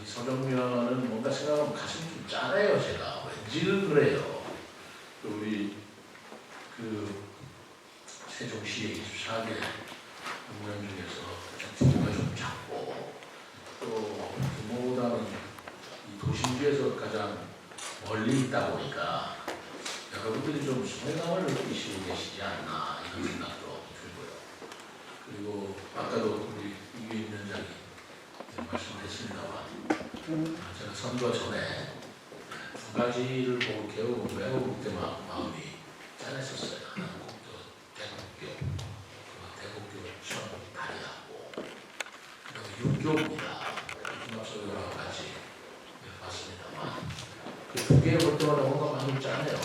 서정면은 뭔가 생각하면 가슴이 좀 짠해요. 제가 왠지는 그래요. 우리 세종시의 24개 공무원 중에서 규모가 좀 작고 또 규모보다는 이 도심지에서 가장 멀리 있다 보니까 여러분들이 좀 소외감을 느끼시고 계시지 않나 이런 생각도 들고요. 그리고 아까도 우리 이규인 위원장이 말씀했습니다만 제가 선거 전에 두 가지를 보고 매우 그때 마음이 짠했었어요. 하나는 대국교 시험 발의하고 그리고 육교입니다. 김학석이랑 같이 봤습니다만 그 두 개 볼 때마다 뭔가 마음이 짠해요.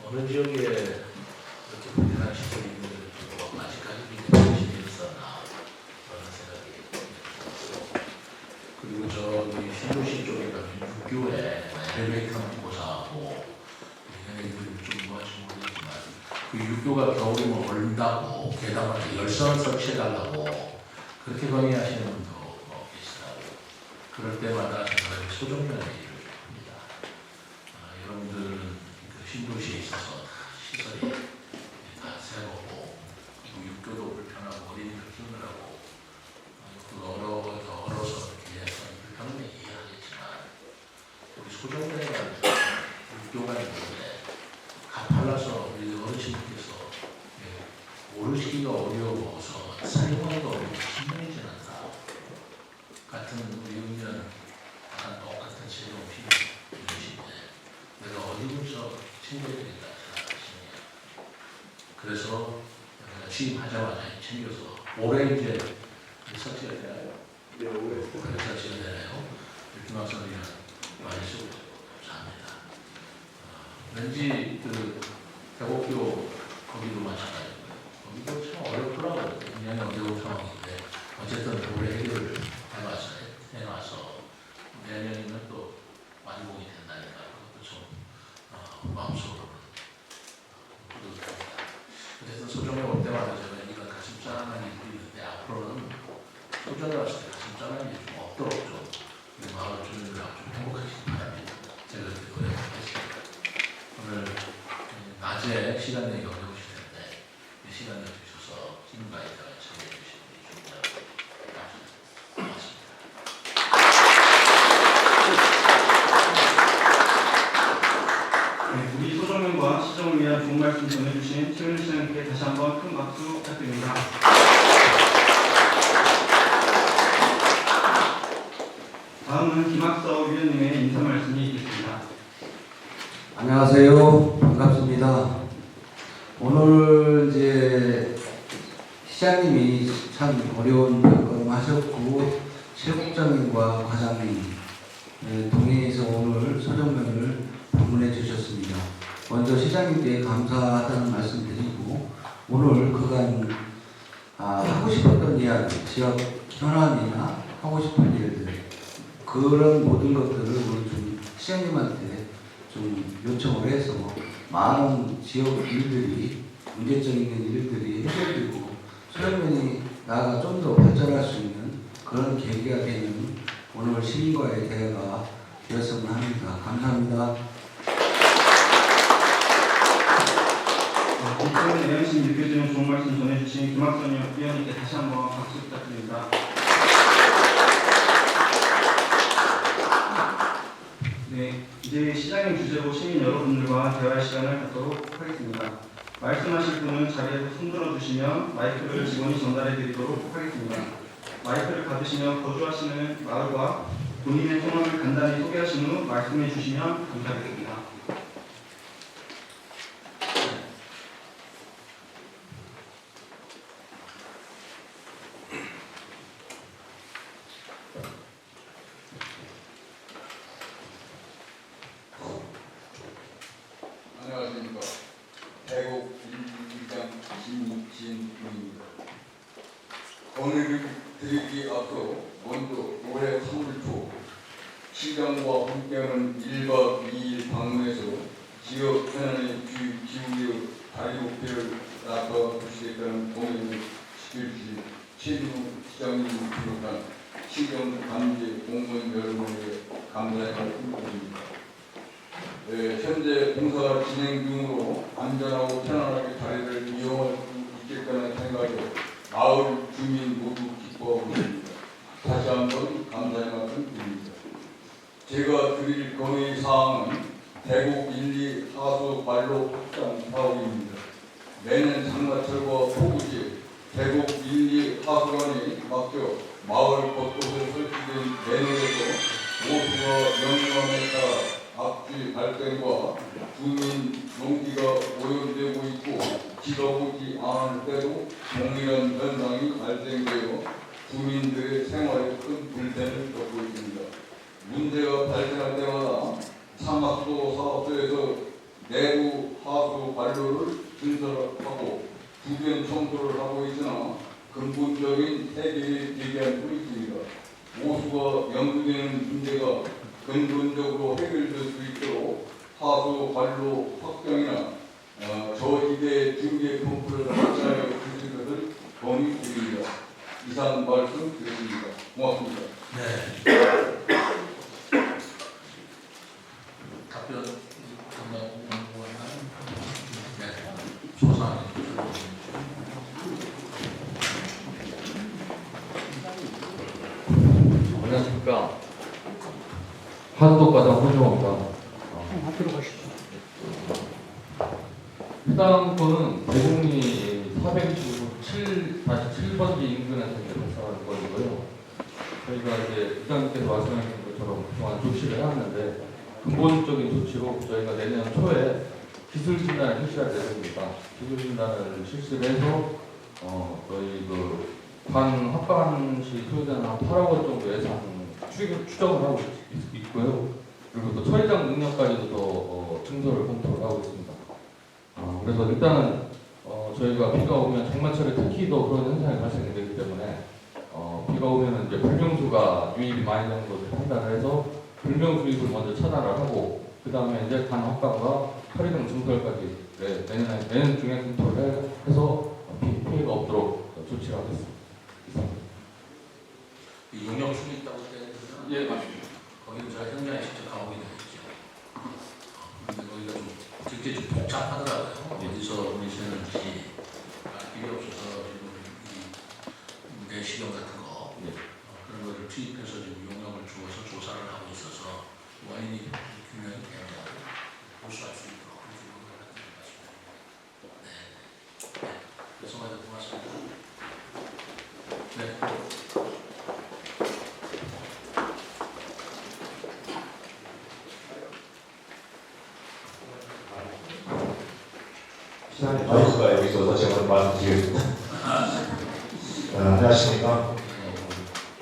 어느 지역에 이렇게 불편한 시설이 있는데도 불구하고 아직까지 굉장히 관심이 있었나 그런 생각이 들었고, 그리고 저기 신도시 쪽에 가면 육교에 엘리베이터는 고사하고 얘네들이 좀 뭐하지 모르겠지만 그 육교가 겨울이면 얼다고 게다가 열선 설치해달라고 그렇게 건의하시는 분도 계시더라고요. 그럴 때마다 제가 소정면의 일을 합니다. 여러분들은 그 신도시에 있어서 시설이 다 새로고 육교도 불편하고 어린이들 키우느라고 얼어서 이렇게 해서 불편함에 이해하겠지만 우리 소정면에 가는 육교가 있는데 가팔라서 우리 어르신께서 모르시기가 어려워서 사용하기가 어려워서 신경이 지난다 같은 우리 의견 똑같은 제공 필요하신데 내가 어디부터 챙겨야 되겠다 생각하시냐. 그래서 취임하자마자 챙겨서 올해 이제 설치가 되나요? 네, 올해 설치가 되나요? 김학선이랑 많이 쓰고 감사합니다. 왠지 대곡교 거기도 마찬가지고요. 거기도 참 어렵더라고요. 굉장히 어려운 상황인데 어쨌든 올해 해결을 해놔서 내년이면 또 완공이 된다니까 그것도 좀 마음속으로는 뿌듯합니다. 어쨌든 소정에 올 때마다 제가 이런 가슴 짠한 일이 있는데 앞으로는 소정에 왔을 때 가슴 짠한 일이 좀 없도록 좀 우리 마을 주민들하고 좀 행복하시기 바랍니다. 제가 그렇게 노력하겠습니다. 오늘 낮에 시간 내기 어려우실 텐데 이 시간 내주셔서 지금까지 참여해 주신 우리 주민들 고맙습니다. 네, 우리 소정면과 시정을 위한 좋은 말씀 전해주신 최은희 시장님께 다시 한번 큰 박수 부탁드립니다. 다음은 김학석 위원님의 인사 말씀이 있겠습니다. 안녕하세요. 반갑습니다. 오늘 이제 시장님이 참 어려운 발걸음 하셨고 최국장님과 과장님 동행해서 오늘 소정면을 방문해 주셨습니다. 먼저 시장님께 감사하다는 말씀 드리고 오늘 그간 하고 싶었던 이야기, 지역 현안이나 하고 싶은 일들 그런 모든 것들을 오늘 좀 시장님한테 좀 요청을 해서 많은 지역 일들이 문제점 있는 일들이 해결되고 소정면이 나아가 좀 더 발전할 수 있는 그런 계기가 되는 오늘 시민과의 대화가 되었으면 합니다. 감사합니다. 이쪽은 애연심 느껴지는 좋은 말씀 전해주신 김학선 위원님께 다시 한번 박수 부탁드립니다. 네, 이제 시장님 주제로 시민 여러분들과 대화할 시간을 갖도록 하겠습니다. 말씀하실 분은 자리에서 손들어 주시면 마이크를 직원이 전달해 드리도록 하겠습니다. 마이크를 받으시면 거주하시는 마을과 본인의 성함을 간단히 소개하신 후 말씀해 주시면 감사하겠습니다. 안녕하십니까. 대곡 일기장 김진웅입니다. 오늘 드리기 앞서 먼저 올해 3월 초 시장과 함께하는 1박 2일 방문해서 지역 현안에 기울여 다리 목표를 나눠 주시겠다는 공연을 시켜주신 최진우 시장님을 비롯한 시정 관계 공무원 여러분의 감사의 말씀 드립니다. 제가 드릴 건의 사항은 대곡 1, 2 하수 관로 확장 사업입니다. 매년 장마철과 폭우시 대곡 1, 2 하수관이 막혀 마을 곳곳에 설치된 내내에서 오수와 영감에 따라 악취 발생과 주민 농기가 오염되고 있고 비가 오지 않을 때도 동일한 현상이 발생되어 주민들의 생활에 큰 불편을 겪고 있습니다. 문제가 발생할 때마다 상하수도 사업소에서 내부 하수 관로를 증설하고 주변 청소를 하고 있으나 근본적인 해결이 되지 않고 있습니다. 오수가 연구되는 문제가 근본적으로 해결될 수 있도록 하수 관로 확장이나 저지대 중계 펌프를 설치하여 주실 것을 건의드립니다. 이상 말씀 드립니다. 고맙습니다. 네. 답변 네. 조사하는 안녕하십니까. 한독과장 홍정호입니다. 해당 건은 대곡리 427-7번지 인근에서 발생하는 건이고요. 저희가 이제 부장님께서 말씀하신 것처럼 그동안 조치를 해왔는데 근본적인 조치로 저희가 내년 초에 기술 진단을 실시할 예정입니다. 기술 진단을 실시를 해서 저희 반 합반시 소요되는 한 8억 원 정도 예산 추정을 하고 있고요. 그리고 또 처리장 능력까지도 더 증설을 검토를 하고 있습니다. 그래서 일단은 저희가 비가 오면 장마철에 특히 더 그런 현상이 발생되기 때문에 비가 오면 이제 불명수가 유입이 많이 되는 것을 판단을 해서 불명수 유입을 먼저 차단을 하고 그 다음에 이제 간 확강과 처리장 증설까지 내년 중에 검토를 해서 피해가 없도록 조치를 하겠습니다. 용역충이 있다고 때는 예, 맞습니다. 거기는 제가 현장에 직접 가보게 되었죠. 근데 거기가 좀 되게 좀 복잡하더라고요. 어디서 보내시는지 알 필요 없어서 지금 이 내시경 같은 거 그런 거를 투입해서 지금 용역을 주어서 조사를 하고 있어서 원인이 규명이 되면 보수할 수 있도록 그렇게 용역을 하는 것 같습니다. 네. 죄송합니다. 고맙습니다. 네. 마이크가 여기 있어서 제가 말씀드리겠습니다. 안녕하십니까.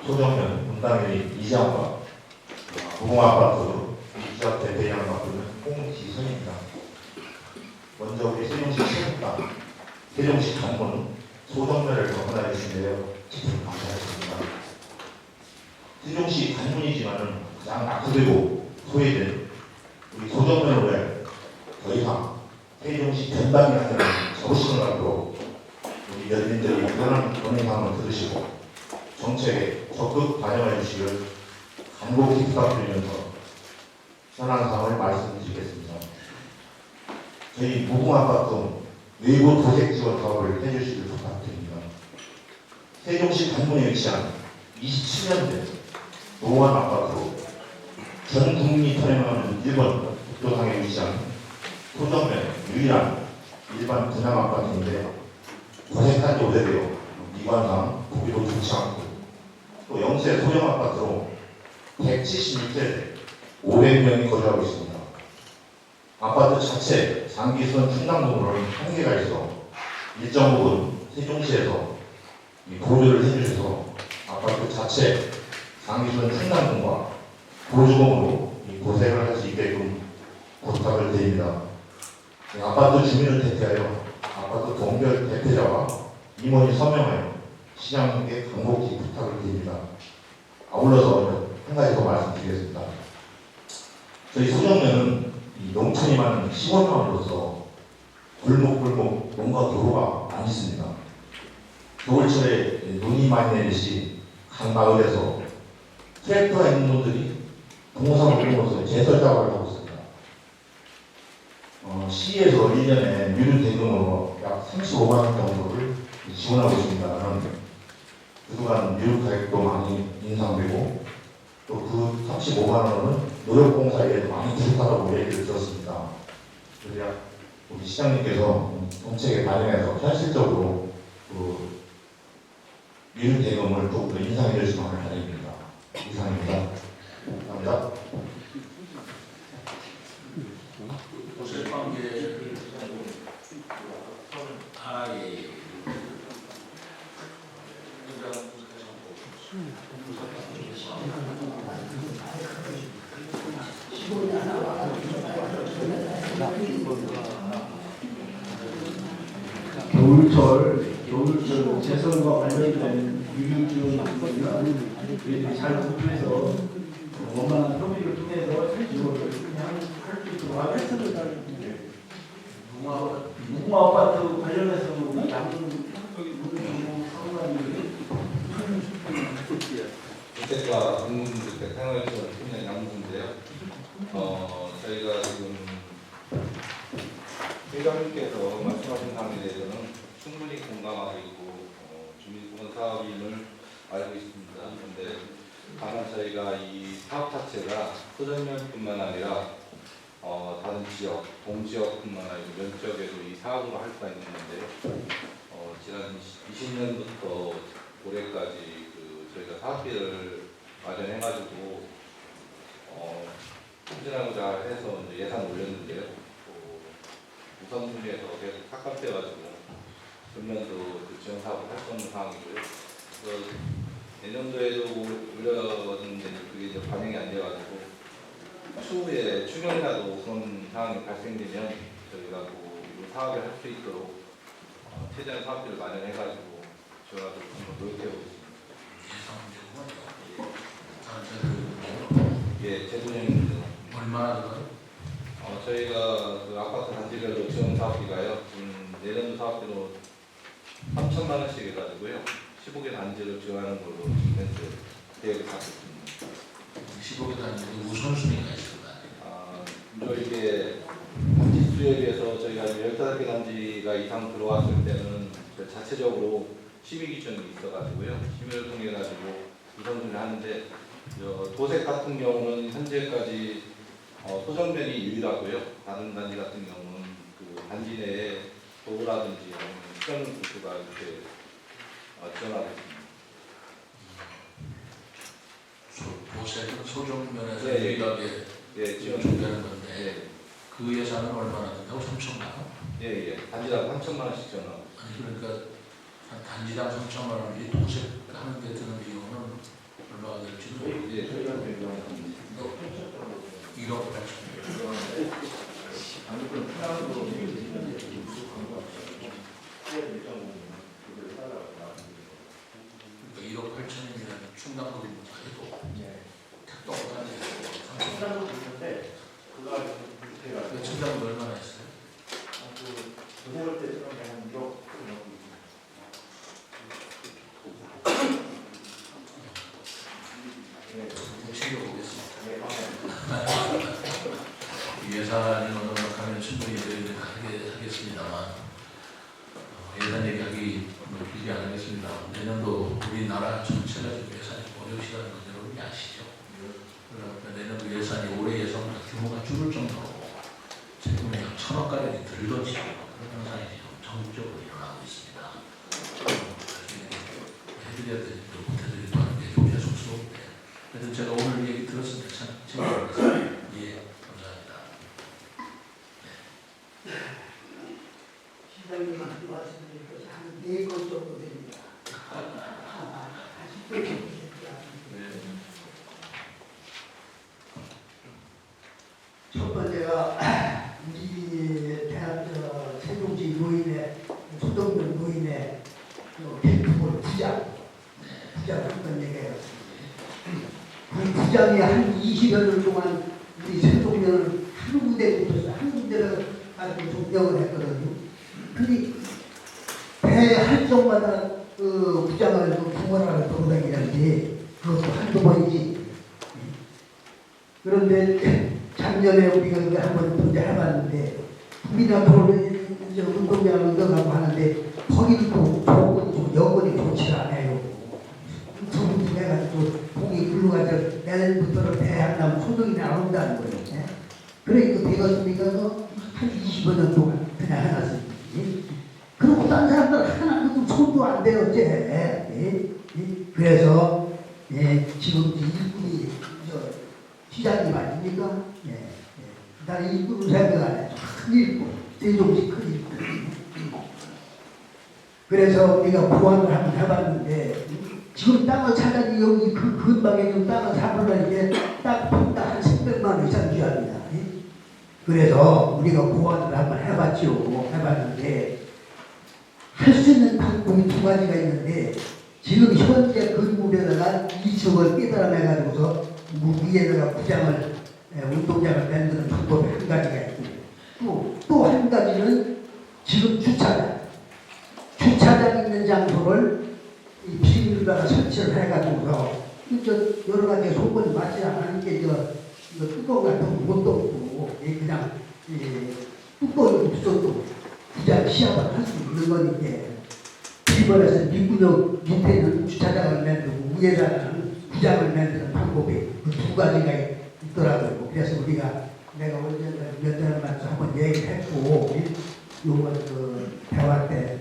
소정면 분당리 이장과 부흥아파트 이지역 대표를 맡는 홍지선입니다. 먼저 우리 세종시 체육관, 세종시 강문 소정면을 접근하게 주신데요. 참 감사했습니다. 세종시 강문이지만은 가장 낙후되고 소외된 우리 소정면을 더 이상 세종시 전방이라는 정신을 갖고 우리 연민들이 그런 건의사항을 들으시고 정책에 적극 반영해 주시길 간곡히 부탁드리면서 현안 사항을 말씀드리겠습니다. 저희 무궁아파트 외부 도색 지원 사업을 해주시길 부탁드립니다. 세종시 강문에 위치한 27년 된 노원 아파트로 전 국민이 선행하는 1번 국도상에 위치한 소정면 유일한 일반 분양 아파트인데 도색한 지 오래되어 미관상 보기도 좋지 않고 또 영세 소형 아파트로 176세대 500명이 거주하고 있습니다. 아파트 자체 장기선 충당동으로는 한계가 있어 일정 부분 세종시에서 보조를 해주셔서 아파트 자체 장기선 충당동과 보조금으로 도색을 할 수 있게끔 부탁을 드립니다. 아파트 주민을 대표하여 아파트 동별 대표자와 임원이 서명하여 시장님께 간곡히 부탁을 드립니다. 아울러서 한 가지 더 말씀드리겠습니다. 저희 소정면은 농촌이 많은 시골마을로서 골목골목 농가 도로가 많이 있습니다. 겨울철에 눈이 많이 내릴 시 각 마을에서 트랙터가 있는 분들이 동호상을 이루면서 제설 작업을 하고 있습니다. 시에서 1년에 유류 대금으로 약 35만 원 정도를 지원하고 있습니다만 그동안 미국 가격도 많이 인상되고 또 그 35만 원은 노력봉사에 많이 부족하다고 얘기를 들었습니다. 그래야 우리 시장님께서 정책에 반영해서 현실적으로 그 미륵 대금을 더욱 더 인상해 주시면 하는 바람입니다. 이상입니다. 감사합니다. 실관계 예. 겨울철 재선과 관련된 유류지원 저희들이 잘 구조해서 원만한 협의를 통해서 지원을 할 수 있도록 하겠습니다. 무궁화 아파트 관련해서 우리 양분 주택과 공공주택 생활지원 팀장 양문인데요. 저희가 지금 회장님께서 말씀하신 사항에 대해서는 충분히 공감하고 있고 주민보건 사업임을 알고 있습니다. 그런데 다만 저희가 이 사업 자체가 소정면뿐만 아니라 다른 지역, 동지역뿐만 아니라 면적에도 이 사업으로 할 수가 있는 건데 지난 20년부터 올해까지 저희가 사업비를 마련해가지고 추진하고자 해서 이제 예산 올렸는데요. 우선순위에서 계속 삭감돼가지고 전면도 지원 사업을 할 수 없는 상황이고요. 그래서 내년도에도 올렸는데 그게 이제 반영이 안 돼가지고 추후에 추경이라도 그런 상황이 발생되면 저희가 이 사업을 할 수 있도록 최대한 사업비를 마련해가지고 지원하도록 한번 노력해보고 있습니다. 예, 재분양입니다. 얼마나 들어요? 저희가 그 아파트 단지별로 지원 사업비가요. 내년도 사업비로 3천만 원씩 해가지고요. 15개 단지를 지원하는 걸로 현재 계획을 갖고 있습니다. 15개 단지도 우선순위가 있을 거 아니에요? 먼저 이게 단지 수에 비해서 저희가 15개 단지가 이상 들어왔을 때는 자체적으로 심의 기준이 있어가지고요. 심의를 통해가지고 우선순위 하는데 도색 같은 경우는 현재까지 소정면이 유일하고요. 다른 단지 같은 경우는 그 단지 내에 도로라든지 아니면 시설 구조가 이렇게 지원하고 있습니다. 도색은 소정면에서 네, 유일하게 예, 지원 준비하는 건데 예, 그 예산은 얼마나 된다고? 3천만 원? 예, 단지당 3천만 원씩 지원하고. 아니 그러니까 한 단지당 3천만 원이 도색하는 데 드는 비용은 얼마가 될지도 예, 저희가 1억 8천. 그러니까 1억 8천이면 충당금이 해도 택도가 아니고 충당금 얼마나 했어요? 챙겨보겠습니다. 예산이 하면 충분히 하겠습니다만 예산 얘기하기 길게 안 하겠습니다. 내년도 우리나라 전체가 지금 예산이 어려우시다는 건 여러분이 아시죠? 그러니까 내년도 예산이 올해 예산보다 규모가 줄을 정도로 최근에 약 1,000억가량이 들던지 그런 현상이 지금 전국적으로 일어나고 있습니다. 해드려야 되는데 못해드리도 하는 게 좀 죄송스러운데 그래서 제가 오늘 얘기 들었을 때 참 챙겨보겠습니다. 예, 감사합니다. 시장님한테 말씀드린 것이 한 4건 정도 됩니다. 첫 번째가 우리 대학 세종시 노인의 소동면 노인의 캠프볼 부장 한번 얘기해요. 그 부장이 한 20여년 동안 우리 세종면을 한 군데부터 한 군데를 가지고 존경을 했거든요. 근데 대할 때마다 그 부장을 부모라를 돌아다니는지 그것도 한두 번이지. 그런데 작년에 우리가 한번 해봤는데 국민학교를 운동장을 얻어가고 하는데 거기도 여건이 좋지 않아요. 내년부터는 대학나무 소득이 나온다는 거예요. 예? 그러니까 되겠습니까? 한 25년 동안 그냥 해놨어요. 그리고 딴 사람들 하나도 손도 안 대요, 어째. 그래서 지금 일꾼이 시장님 아닙니까? 나는 일꾼을 생각 안 해. 큰 일꾼, 세종시 큰 일꾼. 그래서 우리가 보완을 한번 해봤는데 지금 땅을 찾아니 여기 그 근방에 있는 땅을 잡으려니 딱 평당 한 300만 원 이상 줘야 합니다. 그래서 우리가 보완을 한번 해봤죠. 해봤는데 할 수 있는 방법이 두 가지가 있는데 지금 현재 건물에다가 2층을 깨달아내가지고서 위에다가 구장을 운동장을 만드는 방법이 한 가지가 있고 또 한 가지는 지금 주차장 있는 장소를 비밀로다가 설치를 해가지고서 여러 가지 소문이 맞지 않은 게 이거 뚜껑 같은 거 못 덮고 그냥 뚜껑이 없어도 구장 시합을 할 수 있는 거니까 일본에서 민구역 밑에 있는 주차장을 만들고 위에다가는 구장을 만드는 방법이 그 두 가지가 있더라고요. 그래서 내가 몇 년만 한번 얘기했고 요번 그 대화 때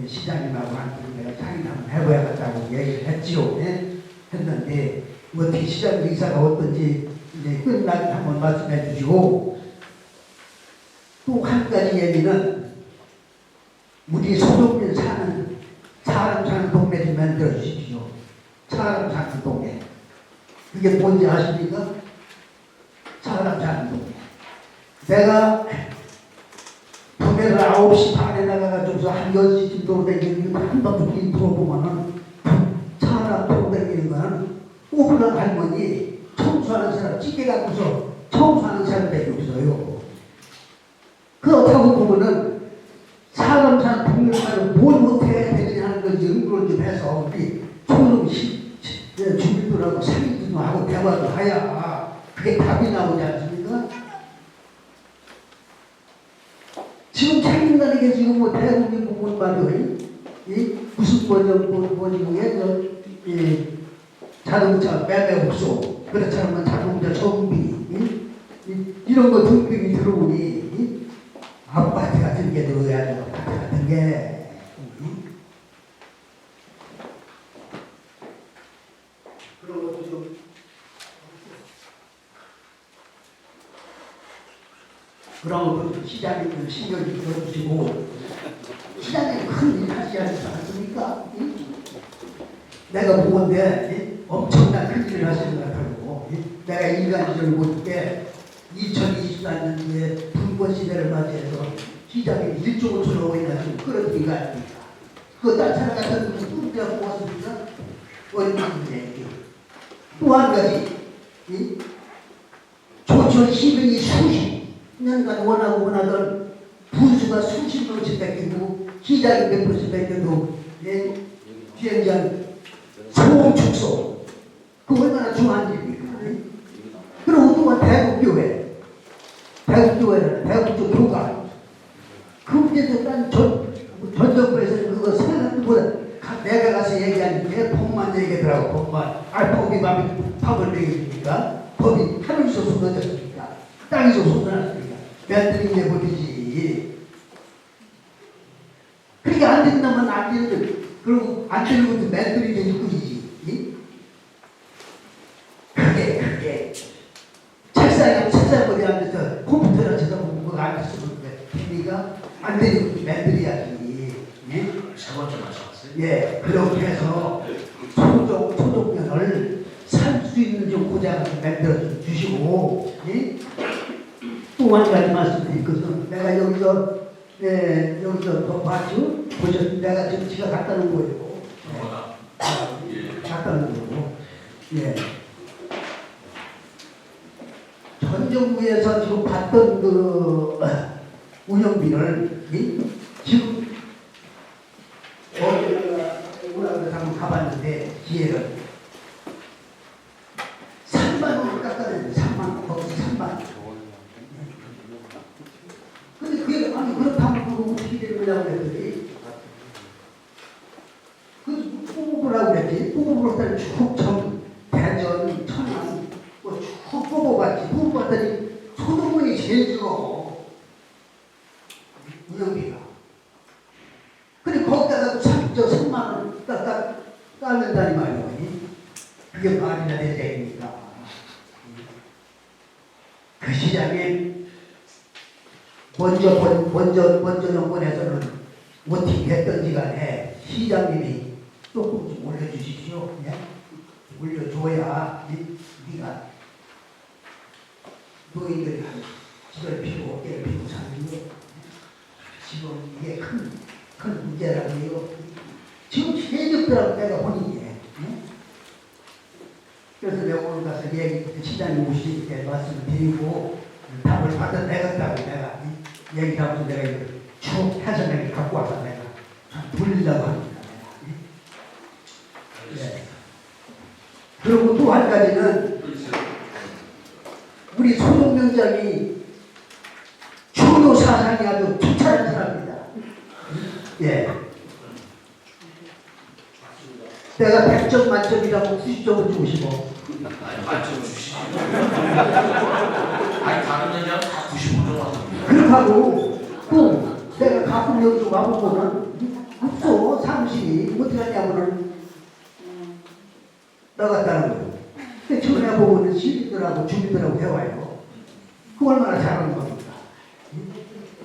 시장님하고 한테 내가 상의 한번 해봐야겠다고 얘기를 했지요. 했는데 어떻게 시장 의사가 어떤지 이제 끝나고 한번 말씀해 주시고 또 한 가지 얘기는 우리 소동면 사람 사는 동네 좀 만들어 주십시오. 사람 사는 동네. 그게 뭔지 아십니까? 사람 사는 동네. 내가 밤에 9시 반에 나가가지고서 한 10시쯤 돌아다니는 거 한 바퀴 돌아보면은 사람 돌아다니는 거는 오브랑 할머니 청소하는 사람 찌개 갖고서 청소하는 사람밖에 없어요. 그렇다고 보면은 사람 사는 동네를 가지고 뭘 못해 되지 하는 건지 응고를 좀 해서 우리 주민들하고 상의도 하고 대화도 해야 그게 답이 나오지 않습니까? 지금 책임다는 게 지금 뭐 대국민 부분 말이요. 무슨 자동차 매매 없어. 그렇잖아요. 자동차 정비. 이런 거 등급이 들어오니 아파트 같은 게 들어야죠. 아파트 같은 게. 그런 것도 좀 그런 것도 시장님 신경 좀 써주시고 시장님 큰 일 하지 않습니까? 내가 보건데 엄청난 큰 일을 하시는 것 같고 내가 인간적으로 볼 때 2024년도에 분권 시대를 맞이해서 시장님 일종을 들어오고 있는 그런 일이 아닙니까? 그거 딴 사람 같은 분은 뚱대가 모았습니까? 어린이인데 또 한 가지 조천 시민이 수십 년간 원하던 분수가 수십 명씩 뺏기고 시장이 몇 번씩 뺏겨도 비행장 소음축소 그 얼마나 중요한 일입니까? 그리고 또한 대국교회는 대국교 교가 그 문제도 딴 전 정부에서는 그거 생각보다 내가 가서 얘기하는 게 법만 얘기하더라고. 법만. 법이 밥을 먹여줍니까? 법이 하늘에서 쏟아졌습니까? 땅에서 쏟아졌습니까? 맨들이 내버리지. 그렇게 안 된다면 안 되는데 그리고 안 되는 것도 맨들이 내일뿐이지. 그게 책상에 앉아서 컴퓨터나 쳐다보고 그거 앉아서 됩니까? 안 되는 것도 맨들이야지. 세 번째 말씀하세요. 예, 그렇게 해서 소독면을 살 수 있는 좀 고장을 만들어 주시고, 또 한 가지 말씀드릴 것은 내가 여기서 더 봤죠? 보셨 내가 지금 제가 갖다 놓은 거예요. 갖다 놓은 거고, 전 정부에서 지금 받던 그 운영비를 지금 오라고 한번 가봤는데 기회를 3만 원을 깎아냈는데 3만 원, 거기서 3만 원. 근데 그게 아니 그렇다면 그거 어떻게 되는 거냐고 그랬더니 그 뽑으라고 그랬지. 뽑으라고 했더니 충청, 대전, 천안 쭉 봤더니 소동문이 제일 적어. 운영비가. 근데 거기다가 3만 원 깎는다니 말이야. 그게 말이나 될 얘기입니까? 그 시장에 먼저 정권에서는 어떻게 했던지 간에 시장님이 조금 좀 올려주십시오. 예? 올려줘야 네가 노인들이 집을 피고 어깨를 피고 사는 거 지금 이게 큰 문제라고요. 지금 세력들하고 내가 보니 예? 그래서 내가 오늘 가서 시장님 오실 때 말씀을 드리고 답을 받아내겠다고 내가 얘기하면서 내가 이걸 쭉 해서 내가 갖고 와서 내가 돌리려고 합니다. 예. 그리고 또 한 가지는 우리 소동명장이 중요 사상이 아주 투철한 사람입니다. 예. 내가 100점 만점이라고 90점을 주고 싶어. 아니, 만점 주시지. 아니, 다른 얘기하면 다 95점 왔습니다. 그렇게 하고 또 내가 가끔 여기 와보고는 없어. 사무실이 어떻게 하냐고는 나갔다는 거예요. 근데 전에 보고는 시민들하고 주민들하고 대화해요. 그 얼마나 잘하는 겁니까?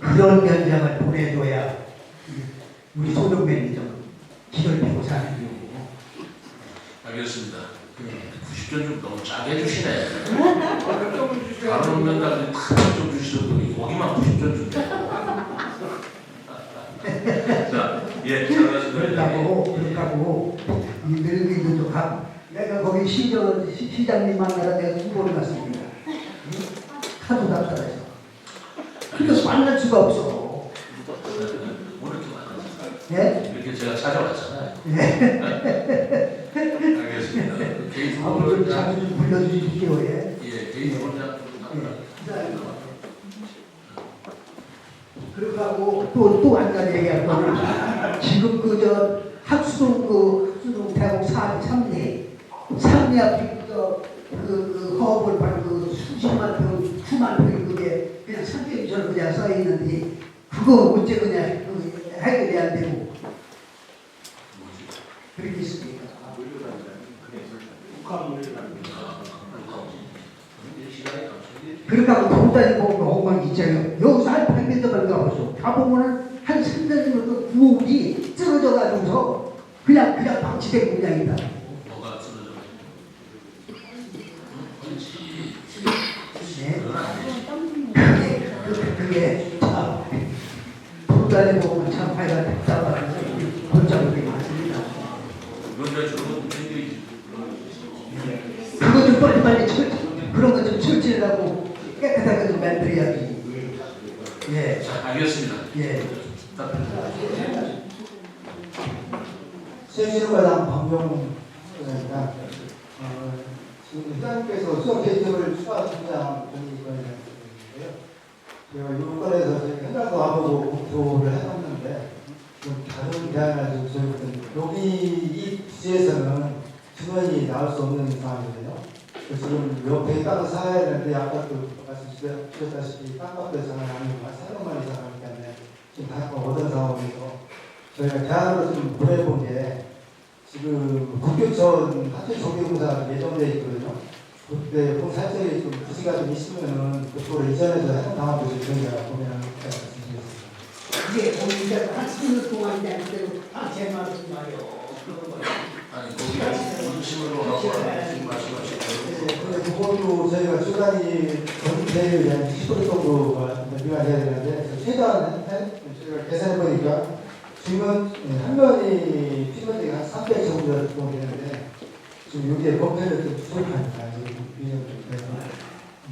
그런 현장을 보내줘야 우리 소동면이 좀 기를 펴고 사는 거고. 알겠습니다. 90점 좀 너무 짜게 해주시네. 다른 운명가들이 다 100점 주시더니 여기만 90점 준대. 자, 예, 잘하셨습니다. 그렇다고 이 늙은이도 좀 가고 내가 거기 시장님 만나러 내가 2번을 갔습니다. 하도 답답해서. 그래서 만날 수가 없어. 오늘 이렇게 많아요. 예? 이렇게 제가 찾아왔잖아요. 예. 알겠습니다. 개인 앞으로 후보를 자주 좀 불러주십시오. 예. 예, 개인 후보자 그리고 하고 또 한 가지 얘기할 거는 지금 학수동 대곡 3리 앞에 그 허업을 밟고 수십만 평, 수만 평이 그게 그냥 산림처럼 그냥 써 있는데 그거 어째 그냥 해결이 안 되고 그렇게 있습니까? 그렇게 하고 돌다니 보면 엉망진창이에요. 여기서 한 100m만 가보소. 가보면은 한 300m 그 구옥이 쓰러져가지고서 그냥 방치된 모양이다. 뭐가 쓰러져? 그게 참 돌다니 보면 참 하여간 답답하고 골짜기가 많습니다. 그런데 저는 굉장히 그거 좀 빨리 그런 거 좀 철저하고 깨끗하게 좀 만들어야지. 예. 자, 알겠습니다. 예. 새누리당 박용입니다. 지금 회장님께서 수석 개입을 추가 중장 건의건인데요. 제가 이 건에서 현장도 와보고 검토를 해봤는데 좀 다른 대안을 좀 저희는 여기 이 부지에서는 증언이 나올 수 없는 상황이거든요. 지금 옆에 땅을 사야 되는데 아까도 말씀주셨다시피 땅값도 장난 아니고 300만 이상 하기 때문에 지금 다가 얻은 상황에서 저희가 대안으로 좀 보내본 게 지금 국교천 하천 조개공사가 예정되어 있거든요. 그때 본 살짝이 좀 부지가 좀 있으면은 그쪽으로 이전해서 하는 방법도 좀 저희가 고민하는 말씀드리겠습니다. 이게 오늘 한 10년 동안 이제 제 말씀 말이요. 아니, 거기 중심으로 하고 지금 말씀하시고 근데 그것도 저희가 주간이 전대에 한 10% 정도가 미만해야 되는데 최대한 저희가 계산해보니까 지금은 한 면이 피면이 한 300 정도 되는데 지금 여기에 검토를 좀 부족하니까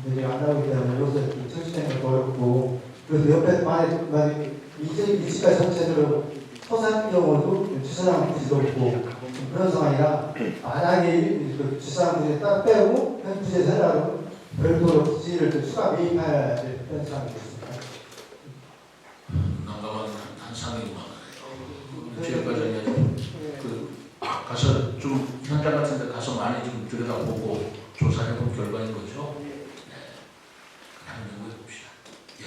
근데 안 나오기 때문에 여기서 철수되는 것도 어렵고 그래서 옆에 만약에 이제 위치가 전체적으로 서산 경우도 주차장 부지도 없고 그런 상황이라 만약에 그 주차장 부지에 딱 빼고 현 부지에 살라고 별도로 부지를 추가 매입해야 될 그런 상황이 있습니다. 난감한 한 상황이구만. 지역과장님 가서 좀 현장 같은 데 가서 많이 좀 들여다보고 조사해본 결과인 거죠. 다른 연구해 봅시다. 예.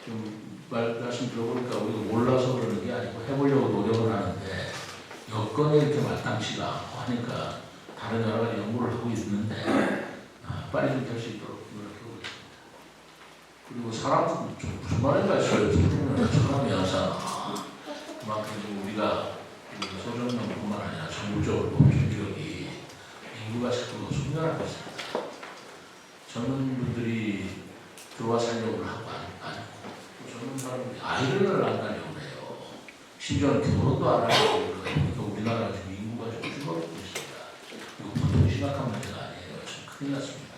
좀 말씀 들어보니까 우리가 몰라서 그러는 게 아니고 해보려고 노력을 하는데 여건이 이렇게 마땅치가 않고 하니까 다른 여러 가지 연구를 하고 있는데 빨리 좀 될 수 있도록 노력해 보겠습니다. 그리고 사람 좀 무슨 말인가 했어요. 사람이 하잖아. 그만큼 우리가 소정령뿐만 아니라 전국적으로 보면 기업이 인구가 자꾸 소멸하고 있습니다. 젊은 분들이 들어와 살려고 하고 않고 젊은 사람들이 아이를 안 가려고 해요. 심지어는 결혼도 안 하려고 그러니까 우리나라가 지금 인구가 좀 줄어들고 있습니다. 이거 보통 심각한 문제가 아니에요. 참 큰일 났습니다.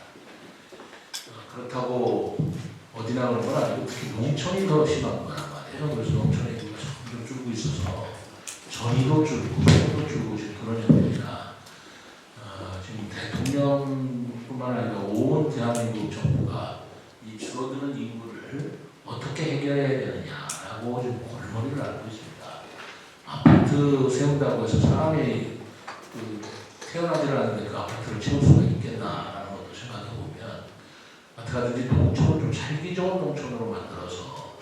그렇다고 어디나 그런 건 아니고 특히 농촌이 더 심한 거란 말이에요. 그래서 농촌의 인구가 점점 줄고 있어서 전이도 줄고 소도 줄고 지금 그런 현상이라 지금 대통령뿐만 아니라 온 대한민국 정부가 이 줄어드는 인구를 어떻게 해결해야 되느냐라고 지금 골머리를 앓고 있습니다. 아파트 세운다고 해서 사람이 태어나질 않는데 그 아파트를 채울 수가 있겠나라는 것도 생각해 보면 어떻게든지 농촌을 좀 살기 좋은 농촌으로 만들어서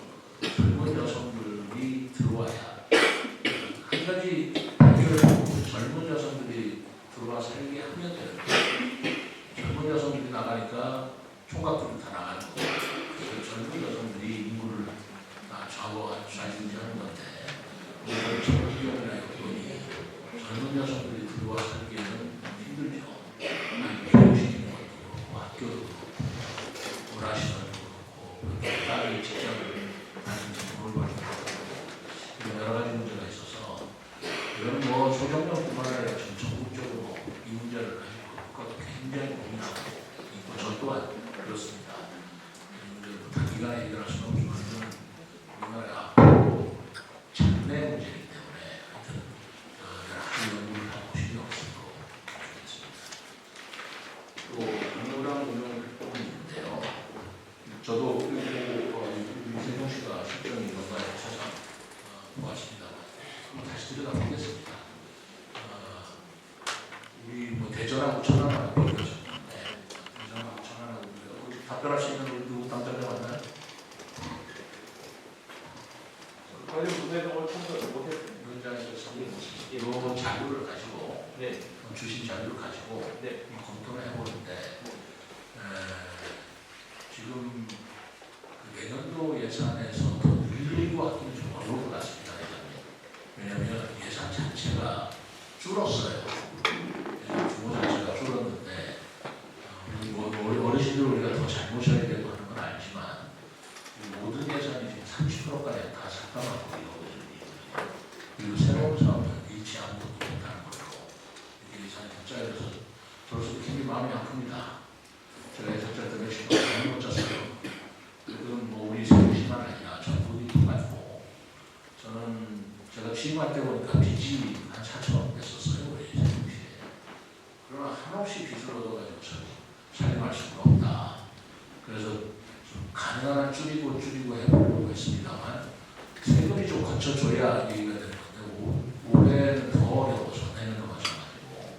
젊은 여성들이 들어와야 한 가지 젊은 여성들이 들어와 살게 하면 되는데 젊은 여성들이 나가니까 총각들이 다 나가는 거고 젊은 여성들이 인구를 좌지우지하는 건데 우리가 전기용이나 여건이 젊은 여성들이 들어와 살기에는 힘들죠. 교육시키는 것도 그렇고 학교도 그렇고 문화시설도 그렇고 딸이 직장을 다니면서 돈을 벌고 이런 여러 가지 문제가 있어서 이런 소정령뿐만 아니라 지금 전국적으로 이 문제를 가지고 굉장히 고민하고 있고 저 또한 그렇습니다. 이 문제를 단기간에 해결할 수는 없지만 우리나라의 앞으로 장래 문제이기 때문에 하여튼 여러 가지 연구를 하고 신경 쓰도록 하겠습니다. 또 민주당 운영을 하고 있는데요. 저도 이세종 씨가 실정이 뭔가에 찾아 보았습니다만 다시 들여다보겠습니다. 우리 대전하고 천안하고 비교하셨는데 대전하고 천안하고 답변할 수 있는 우리 누구 당첨자 맞나요? 관련 부대정을 참석 못했습니다. 위원장에서 이 자료를 가지고 주신 자료를 가지고 검토를 해보는데 지금 내년도 예산에서 더 늘리고 하기는 좀 어려울 것 같습니다. 왜냐하면 예산 자체가 줄었어요. 규모 자체가 줄었는데 어르신들 우리가 더 잘 모셔야 되고 하는 건 알지만 모든 예산이 지금 30%까지 다 삭감하고 있거든요. 그리고 새로운 사업은 잃지 아무것도 못하는 거고 이게 예산이 더 짜여져서 저로서 굉장히 마음이 아픕니다. 제가 예산 짤 때 몇십 원 잘못 짰어요. 그건 우리 세종시만 아니라 전국이 똑같고 저는 제가 취임할 때 보니까 빚이 한 4천억 됐었어요. 우리 세종시에. 그러나 한없이 빚을 얻어가지고 살림할 수가 없다. 그래서 좀 가능한 한 줄이고 해보려고 했습니다만 세금이 좀 거쳐줘야 얘기가 되는 건데 올해는 더 어려워서 내년도 마찬가지고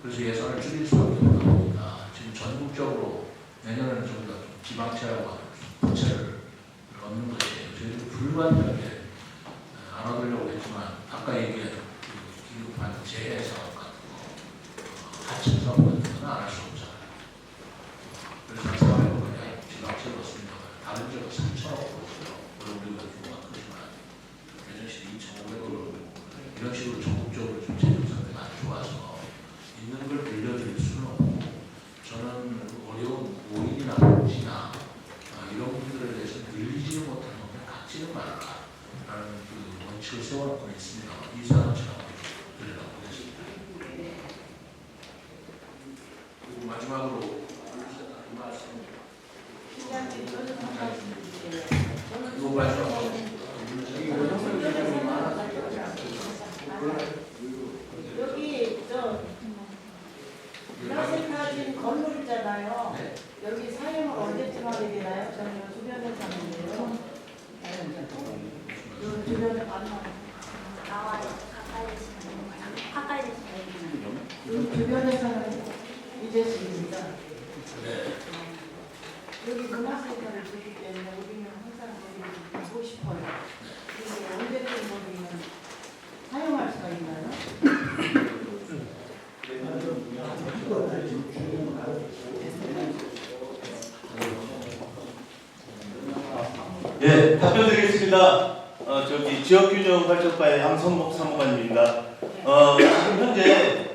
그래서 예산을 줄일 수밖에 없다 보니까 지금 전국적으로 내년에는 좀 더 지방채라고 하는 부채를 얻는 것이에요. 저희도 불가능하게 안 얻으려고 했지만 아까 얘기한 기급한 재사업 같은 거 하청 사업 같은 거는 안 할 수 없잖아요. 그래서 한 사업에 그냥 지방채를 얻습니다. 다른 지역은 3천억 얻었어요. 물론 우리가 규모가 크지만 대전시 2,500억 이런 식으로 전국적으로 좀 재정 상태가 안 좋아서 있는 걸 빌려드릴 수는 없고 저는 어려운 노인이나 복지나 이런 분들에 대해서 늘리지는 못하는 건 갖지는 말아라 라는 그 원칙을 세워놓고 있습니다. 이 사안은 제가 드려보겠습니다. 그리고 마지막으로 이 말씀 그리고 마지막으로 여기 문화센터 건물 있잖아요. 네. 여기 사용을 언제쯤 하게 되나요? 저는 요 주변에 사는데요. 요 주변에 나와요. 가까이 계시면 요 주변에서는 이제 있습니다. 네. 여기 문화센터를 주기 때문에 우리는 항상 거기 보고 싶어요. 그래서 언제든 거기는 사용할 수가 있나요? 네, 답변 드리겠습니다. 저기 지역균형발전과의 양성복 사무관입니다. 지금 현재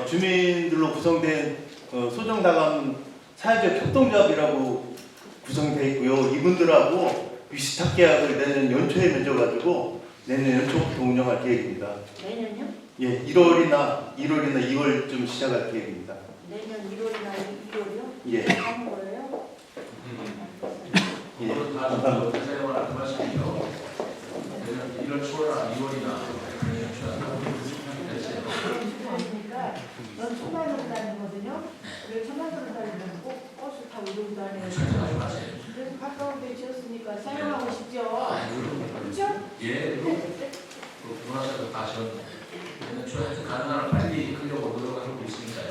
주민들로 구성된 소정다감 사회적 협동조합이라고 구성되어 있고요. 이분들하고 위시탁 계약을 내년 연초에 맺어가지고 내년 연초부터 운영할 계획입니다. 내년요? 예, 1월이나 2월쯤 시작할 계획입니다. 내년 1월이나 2월이요? 예. 하는 거예요? 예. 다른 대사님은 안 말씀이죠. 1월 초나 2월이나 내년 초나 됐어요. 그러니까 넌 천만으로 다니거든요. 그래 천만으로 다니면 꼭 버스 타고 이러고 다녀요. 그래서 가까운 데 지었으니까 사용하고 싶죠. 그렇죠? 예, 문화사도 다시 내년 초에 가능한 한 빨리 하려고 노력하고 있으니까요.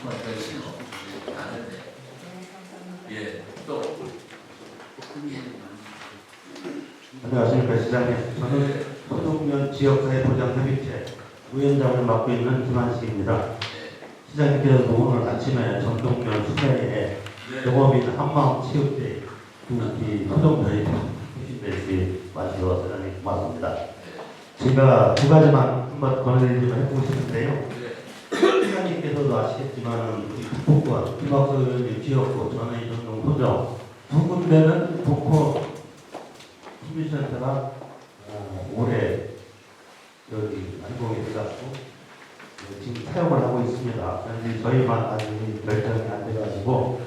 정말 별 생각 없이 가는데. 예, 또. 안녕하십니까 시장님. 저는 소동면 지역사회보장협의체 위원장을 맡고 있는 김한식입니다. 시장님께서도 오늘 아침에 정동면 수매에 영업인 한마음체육대 이 소동면이 주신데 와주셔서 대단히 고맙습니다. 제가 두 가지만 한번 건의를 좀 해보고 싶은데요. 시장님께서도 아시겠지만 우리 북부권 김학수 의원님 지역구 전의 전동 소정 두 군데는 독호 시민센터가 올해 여기 완공이 돼가지고 지금 사용을 하고 있습니다. 그런데 저희만 아직 결정이 안 돼가지고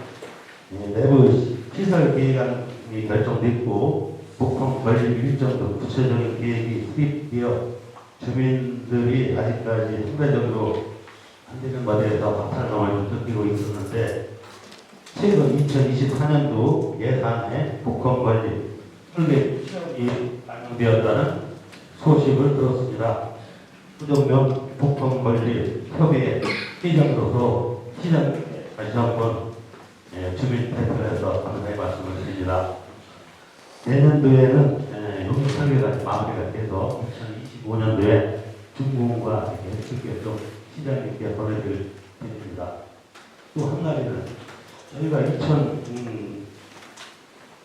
내부 시설 계획안이 결정됐고 복통 관리 일정도 구체적인 계획이 수립되어 주민들이 아직까지 상대적으로 안 되는 것에 대해서 박탈감을 느끼고 있었는데 최근 2024년도 예산에 복통 관리 설계 시험이 반영되었다는 소식을 들었습니다. 소정면 복통관리 협의회 회장으로서 시장님께 다시 한번 주민 대표에서 감사의 말씀을 드립니다. 내년도에는 용역 설계가 마무리가 돼서 2025년도에 중공과 쉽게 좀 시장님께 보내드릴 테니까 또 한 가지는 저희가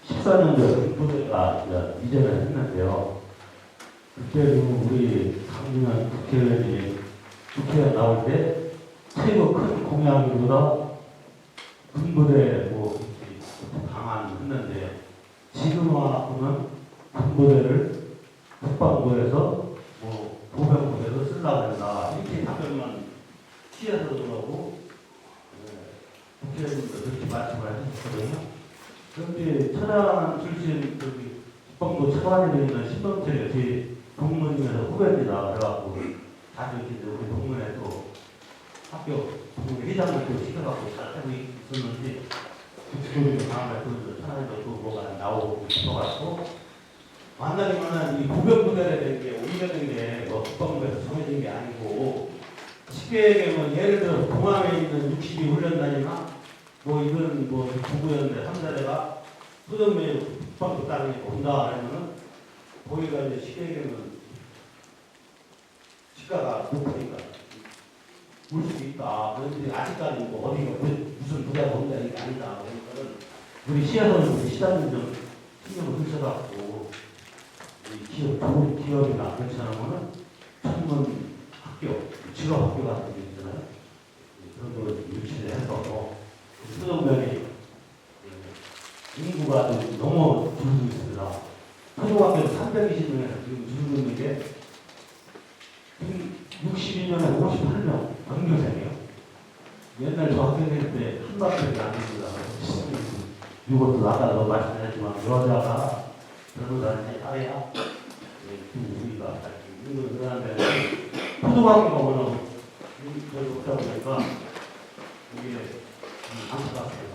2014년도에 부대가 이전을 했는데요. 그때도 우리 강준현 국회의원이 국회에 나올 때 최고 큰 공약보다 군부대 강화했는데 지금하고는 군부대를 국방부에서 보병부대로 쓰려고 한다 이렇게 답변만 피해서 들어오고 국회의원도 그렇게 말씀을 하셨거든요. 그런데 천안 출신 국방부 차관이 되는 신동철이 저희 동문에서 후배입니다. 그래갖고 자주 이렇게 우리 동문에서 학교 동문 회장을 또 시켜갖고 잘 하고 있었는데 그쪽에서 다음에 그 천안에서 또 뭐가 나오고 싶어갖고 만나기만은 이 보병부대에 대한 게 오래된 게 뭐 국방부에서 정해진 게 아니고 쉽게 얘기하면 예를 들어 동암에 있는 62 훈련단이나 뭐 이건 뭐 부부였는데 3사대가 소정면 국방부 땅에 온다 하면은 거기가 이제 쉽게 얘기하면 시가가 높으니까 올 수도 있다. 그런데 아직까지 뭐 어디가 무슨 부자가 온다 이게 아니다. 그러니까는 우리 시에서는 우리 시장님 좀 신경을 쓰셔갖고 기업, 좋은 기업이나 그렇지 않으면은 전문 학교, 직업학교 같은 게 있잖아요. 그런 거 유치를 해서 소정면이 인구가 좀 너무 줄고 있습니다. 초등학교 320명에서 지금 줄고 있는 게 62년에 58명 전교생이에요. 옛날 저 학교 다닐 때 한박밖에 안 됩니다. 이것도 아까도 말씀하셨지만 여자가 별로다니 아야 우리가 그 다음에 초등학교가 워낙 별로 없다 보니까 이게 안타깝습니다.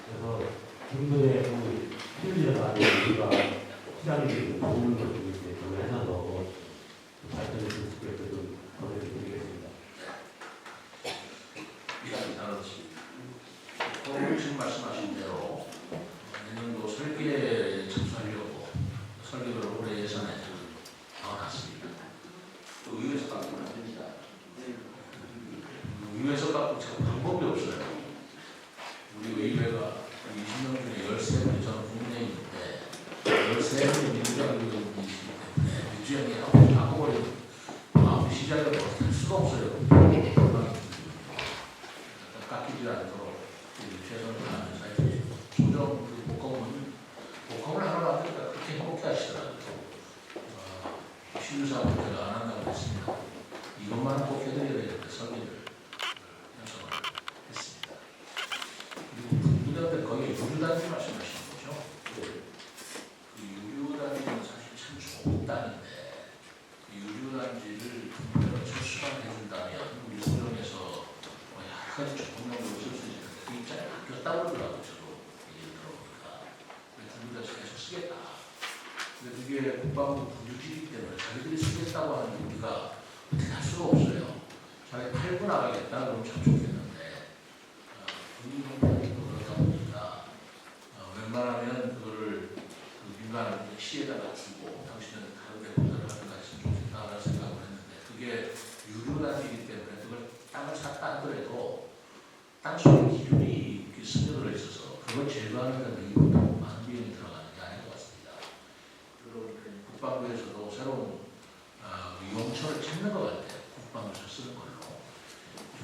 그래서 중도에 필리가 아니고 우리가 시장님이 도움을 좀 해서 발전을 줄 수 있게끔 보내드리겠습니다. 이야기 나눴습니다. 지금 말씀하신 대로 대부분 민주당이시기 때문에 민주당이 한번 바꿔버리면 아무 시작을 할 수가 없어요. 깎이지 않도록 최선을 다하는 사이에 조정 복권을 하나 만들까 그렇게 행복해 하시더라고요. 신유사업을 제가 안 한다고 했습니다. 이것만 꼭 해드려야 되는데 설계를 연습을 했습니다. 그리고 분부대원들 거기 유류단지 말씀하시는 거죠. 그 유류단지는 사실 참 좋은 땅인데 그 유류단지를 분부대로 철수만 해준다면 우리 소정에서 여러 가지 좋은 방법을 쓸 수 있는데 그 입장이 바뀌었다고 그러더라고요. 저도 얘기를 들어보니까 분부대에서 계속 쓰겠다. 근데 그게 국방부 부주지이기 때문에 자기들이 쓰겠다고 하는 우리가 어떻게 할 수가 없어요. 자기 팔고 나가겠다 그러면 참 좋겠는데 분위기 형편이 그렇다 보니까 웬만하면 그거를 그 민간 시에다가 주고 당신은 다른 데 공사를 하든가 했으면 좋겠다라는 생각을 했는데 그게 유료단지이기 때문에 그걸 땅을 샀다 하더라도 땅 속에 기준이 스며들어 있어서 그걸 제거하는 데는 이보다 많은 비용이 들어가는 게 아닌 것 같습니다. 그리고 국방부에서도 새로운 용처를 찾는 것 같아요. 국방부에서 쓰는 걸로.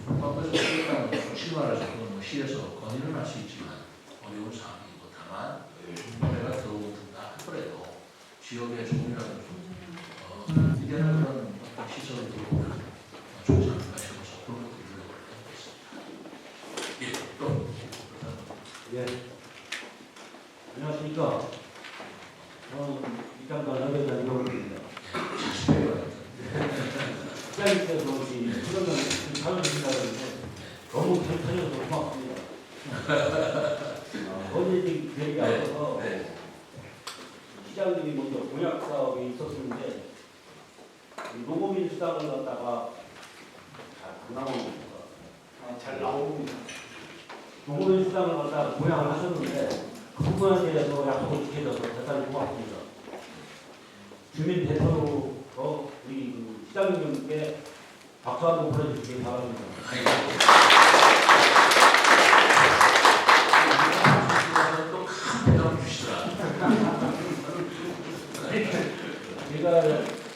국방부에서 쓰겠다는 솔직히 말해서 그건 뭐 시에서 건의를 할 수 있지만 어려운 사항이고 다만 국방부가 들어오든가 하더라도 지역의 조금이라도 이제는 그런 어떤 시설을 들어오면 좋지 않을까 싶어서 그런 것도 노력을 하고 있습니다. 예, 또. 예. 안녕하십니까. 저는 입장관 여배우장 이호입니다. 시장님께서 수련을 참여해주신다는데 너무 잘 찾아서 고맙습니다. 어제 계획이 앞서서 시장님이 먼저 공약 사업이 있었는데 노고민 수당을 갖다가 잘 나옵니다. 잘 나옵니다. 노고민 수당을 갖다가 공약을 하셨는데 그 부분에 대해서 약속을 지켜줘서 대단히 고맙습니다. 주민 대표로 우리 그 시장님께 박수 한번 보내주시기 바랍니다. 또큰 배당 주시더라. 제가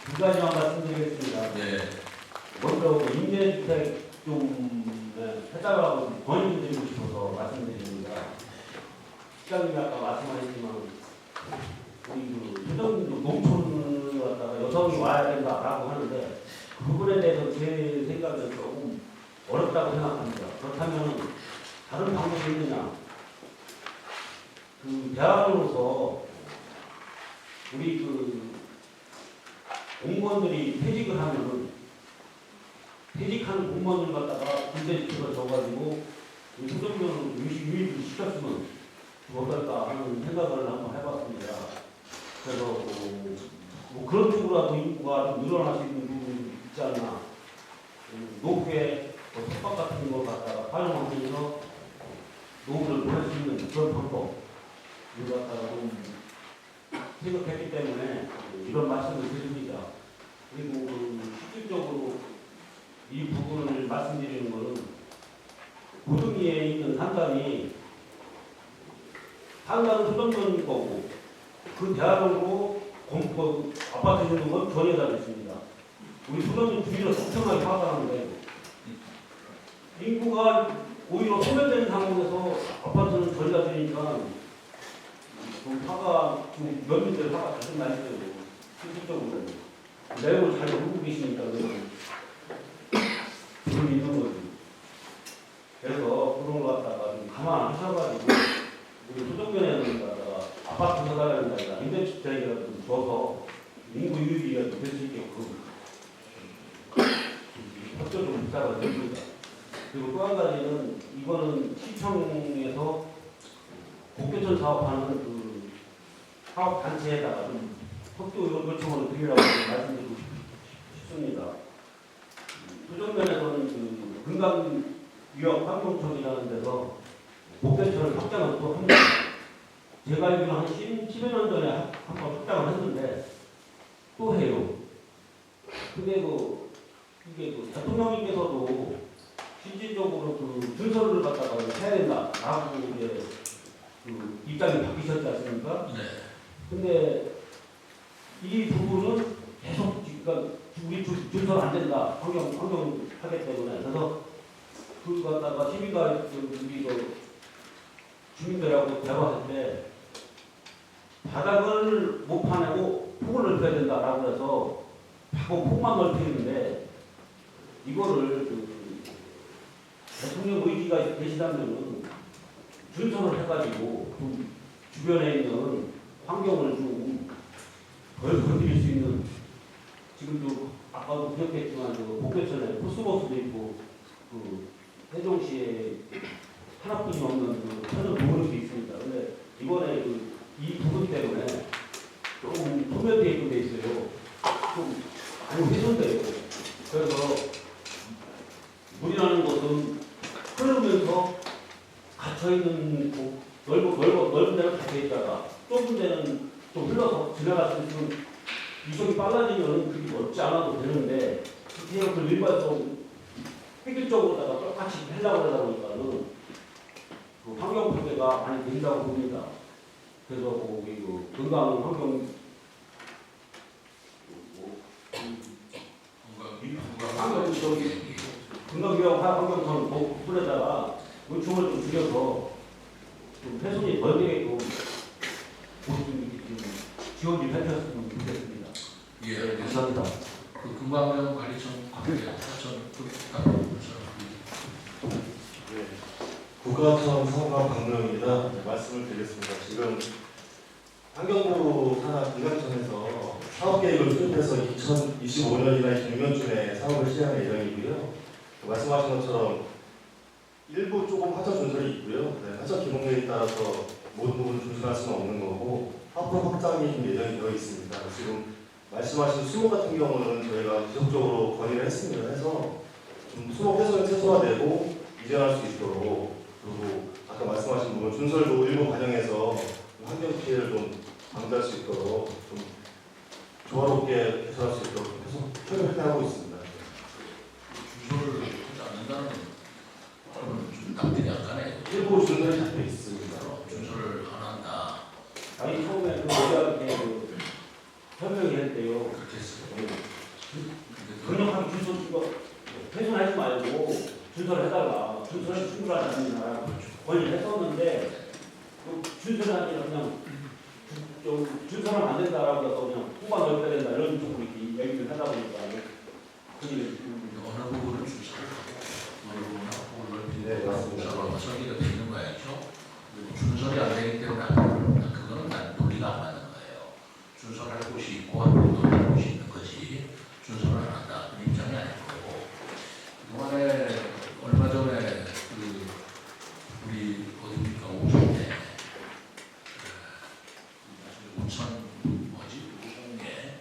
두 가지만 말씀드리겠습니다. 네. 먼저 임대주택 좀 해달라고 권유드리고 싶어서 말씀드립니다. 시장님이 아까 말씀하셨지만 우리 그 수정도 농촌을 갖다가 여성이 와야 된다라고 하는데 그 부분에 대해서 제 생각은 조금 어렵다고 생각합니다. 그렇다면 다른 방법이 있느냐? 그 대학으로서 우리 그 공무원들이 퇴직을 하면은 퇴직하는 공무원을 갖다가 군대주택을 줘가지고 수정료를 유입을 시켰으면 어떨까 하는 생각을 한번 해봤습니다. 그래서 뭐 그런 쪽으로라도 인구가 좀 늘어날 수 있는 부분이 있지 않나. 노후에 석박 같은 걸 갖다가 활용하면서 노후를 보낼 수 있는 그런 방법을 갖다가 좀 생각했기 때문에 이런 말씀을 드립니다. 그리고 실질적으로 이 부분을 말씀드리는 것은 고등리에 있는 상단은 수정전일 거고 그 대학으로 아파트 있는 건 전해다 됐습니다. 우리 수정전 주위로 엄청나게 파악하는데 인구가 오히려 소멸되는 상황에서 아파트는 전해다 되니까 화가 면민들 화가 자주 나있어요. 실질적으로 내용을 잘 모르고 계시니까 그런 있는 거지. 그래서 그런 걸 갖다가 좀 감안하셔가지고 우리 소정면에는 갖다가 아파트 사달라는 게 아니라 임대주택이라도 좀 줘서 인구 유입이라도 될 수 있게끔 협조를 부탁을 드립니다. 그리고 또 한 가지는 이거는 시청에서 국교촌 사업하는 그 사업 단체에다가 좀 협조 요청을 드리라고 말씀드리고 싶습니다. 소정면에서는 그 금강유역 환경청이라는 데서 목대처를 확장을 또 합니다. 제가 알기로는 한 10여 년 전에 한 번 확장을 했는데 또 해요. 근데 이게 대통령님께서도 실질적으로 그 준서를 갖다가 해야 된다라고 이제 그 입장이 바뀌셨지 않습니까? 네. 근데 이 부분은 계속 그러니까 우리 준선 안 된다. 환경 하기 때문에 그래서 그거 갖다가 시민과 우리 주민들하고 대화할 때 바닥을 못 파내고 폭을 넓혀야 된다라고 해서 자꾸 폭만 넓히는데 이거를 대통령 의지가 계시다면은 준선을 해가지고 좀 주변에 있는 환경을 좀 덜 건드릴 수 있는 지금도 아까도 기억했지만 목표천에 코스모스도 있고 세종시에 하나뿐이 없는 천연 도로도 있습니다. 근데 이번에 이 부분 때문에 조금 소멸되어 돼 있어요. 좀 많이 훼손돼요. 그래서 물이라는 것은 흐르면서 갇혀있는 넓은 데는 갇혀있다가 좁은 데는 좀 흘러서 지나갈 수 있는 이속이 빨라지면 그게 넓지 않아도 되는데 그렇게 그 일반적 획일적으로다가 똑같이 하려고 하다 보니까는 그 환경 파괴가 많이 된다고 봅니다. 그래서 거기 건강 환경 건강기업 환경선 부분에다가 요청을 좀 줄여서 좀 훼손이 덜 되게끔 지원 좀 해주셨으면 좋겠습니다. 예, 감사합니다. 그 금강경 관리청 관계 국가청 상가 박노영입니다. 말씀을 드리겠습니다. 지금 환경부 산하 분양청에서 사업계획을 수립해서 2025년이나 26년쯤에 사업을 시행할 예정이고요. 말씀하신 것처럼 일부 조금 하자 준설이 있고요. 하자 기본계획에 따라서 모든 부분 준설할 수는 없는 거고 앞으로 확장이 좀 예정이 되어 있습니다. 지금 말씀하신 수목 같은 경우는 저희가 지속적으로 건의를 했습니다. 해서 좀 수목 훼손을 최소화되고 이전할 수 있도록 그리고 아까 말씀하신 부분 준설도 일부 과정에서 환경 피해를 좀 방지할 수 있도록 좀 조화롭게 개선할 수 있도록 계속 최대한 하고 있습니다. 준설을 하지 않는다는 건 좀 납득이 안 가네요. 일부 준설이 잡혀 있습니다. 준설을 안 한다. 아니 처음에 우리가 설명을 했대요. 그렇게 했어요. 강력하게 준설 훼손하지 말고 준설을 해달라. 준설은 충분하지 않느냐 권유를 했었는데 준설하기 그냥 좀 준설하면 안 된다라고 해서 그냥 후반 넓혀야 된다 이런 쪽으로 이렇게 얘기를 하다 보니까 그게 어느 부분은 준설을 하고 어느 부분은 폭을 넓히고 네, 맞습니다. 설계가 돼 있는 거야죠. 그리고 준설이 안 되기 때문에 안 된다. 그거는 난 논리가 안 맞는 거예요. 준설할 곳이 있고 한국도 할 곳이 있는 거지. 준설을 안 한다. 그런 입장이 아닐 거고. 그동안에 얼마 전에 우리 어디입니까 오송에 우천 우송에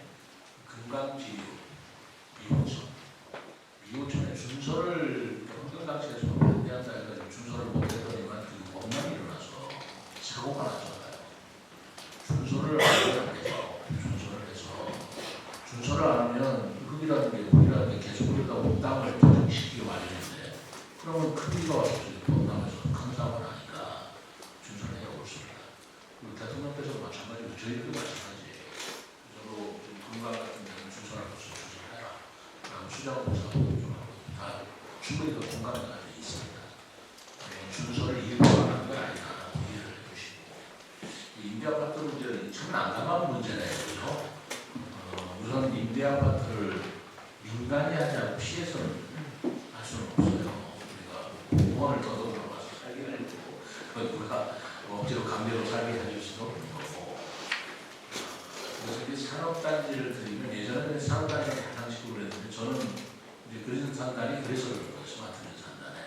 금강지유 미호천에 준설을 환경단체에서 반대한다 해가지고 준설을 못했더니만 그 범람이 일어나서 사고가 났잖아요. 준설을 안 해서 준설을 안 하면 흙이라는 게 물이라는 게 계속 흘러가고 땅을 조정시키기 마련인데 그러면 크기가 와서 범람에서 큰 사고가 나니까 준설을 해야 옳습니다. 그리고 대통령께서도 마찬가지고 저희도 마찬가지예요. 저도 지금 금강 같은 데는 준설할 것을 준설해라. 그다음 수자공사도 좀 하고 다 충분히 그 공감이 가져 있습니다. 준설을 일부러 하는 건 아니다. 이해를 해주시고 임대아파트 문제는 참 난감한 문제네요. 그죠? 우선 임대아파트를 민간이 하지 않고 피해서는 할 수는 없어요. 우리가 공원을 더듬어가서 살기를 했고 그건 우리가 억지로 강제로 살게 해줄 수도 없는 거고 그래서 이게 산업단지를 드리면 예전에는 산업단지가 다양식으로 그랬는데 저는 이제 그런 산단이 그래서 그런 거예요. 스마트는 산단에